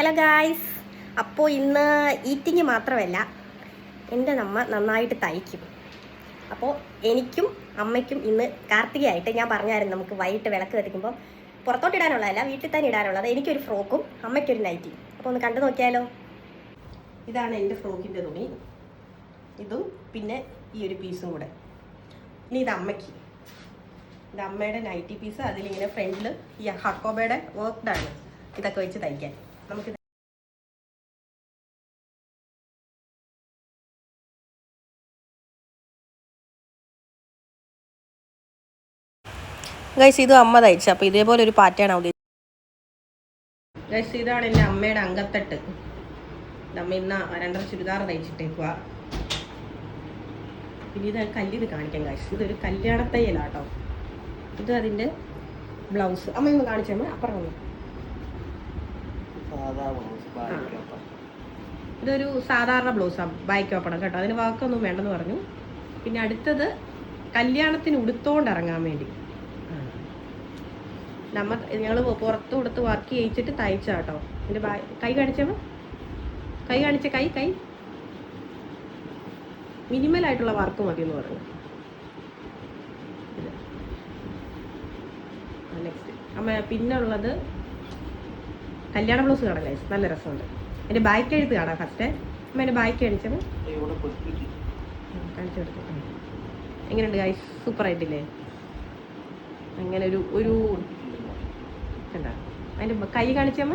Hello guys, അപ്പോൾ ഇന്ന് eating മാത്രമല്ല, എൻ്റെ അമ്മ നന്നായിട്ട് തയ്ക്കും. അപ്പോൾ എനിക്കും അമ്മയ്ക്കും ഇന്ന് കാർത്തികയായിട്ട് ഞാൻ പറഞ്ഞായിരുന്നു, നമുക്ക് വൈകിട്ട് വിളക്ക് കത്തിക്കുമ്പോൾ പുറത്തോട്ടിടാനുള്ളതല്ല, വീട്ടിൽ തന്നെ ഇടാനുള്ളത്. എനിക്കൊരു ഫ്രോക്കും അമ്മയ്ക്കൊരു നൈറ്റിയും. അപ്പോൾ ഒന്ന് കണ്ടു നോക്കിയാലോ. ഇതാണ് എൻ്റെ ഫ്രോക്കിൻ്റെ തുണി, ഇതും പിന്നെ ഈ ഒരു പീസും കൂടെ. ഇനി ഇത് അമ്മയ്ക്ക്, ഇത് അമ്മയുടെ നൈറ്റി പീസ്. അതിലിങ്ങനെ ഫ്രണ്ടിൽ ഈ ഹക്കോബയുടെ വർക്ക്ഡാണ് ഇതൊക്കെ വെച്ച് തയ്ക്കാൻ. നമുക്ക് ഗൈസ്, ഇത് അമ്മ തയ്ച്ച. അപ്പോൾ ഇതേപോലെ ഒരു പാറ്റേൺ ഉദ്ദേശിച്ചത്. ഗൈസ്, ഇതാണ് എൻ്റെ അമ്മയുടെ അങ്കത്തട്ട്. അമ്മ ഇന്ന് 2.5 ചുരിദാർ തയ്ച്ചിട്ടേക്കുക. പിന്നെ ഇത് കല്ലിത് കാണിക്കാം ഗൈസ്. ഇതൊരു കല്യാണ തയ്യലാട്ടോ. ഇത് അതിൻ്റെ ബ്ലൗസ്. അമ്മ ഒന്ന് കാണിച്ചമ്മ, അപ്പുറം വന്നു. ഇതൊരു സാധാരണ ബ്ലൗസാണ്, ബാക്ക് ഓപ്പണം കേട്ടോ. അതിന് വാക്കൊന്നും വേണ്ടെന്ന് പറഞ്ഞു. പിന്നെ അടുത്തത് കല്യാണത്തിന് ഉടുത്തോണ്ട് ഇറങ്ങാൻ വേണ്ടി ഞങ്ങൾ പുറത്ത് കൊടുത്ത് വർക്ക് ചെയ്യിച്ചിട്ട് തയ്ച്ചാട്ടോ. എൻ്റെ കൈ കാണിച്ചമ്മ, കൈ കാണിച്ച കൈ മിനിമലായിട്ടുള്ള വർക്ക് മതി എന്ന് പറഞ്ഞു. നെക്സ്റ്റ് അമ്മ പിന്നെ ഉള്ളത് കല്യാണ ബ്ലൗസ് കാണാം ഗൈസ്, നല്ല രസമുണ്ട്. എൻ്റെ ബാക്ക് എഴുത്ത് കാണാം ഫസ്റ്റ്. അമ്മ എൻ്റെ ബാക്ക് കാണിച്ചത് കാണിച്ചു കൊടുത്തു. എങ്ങനെയുണ്ട് ഗൈസ്, സൂപ്പറായിട്ടില്ലേ? അങ്ങനെ ഒരു കണ്ടാ അതിൻ്റെ കൈ കാണിച്ചമ്മ.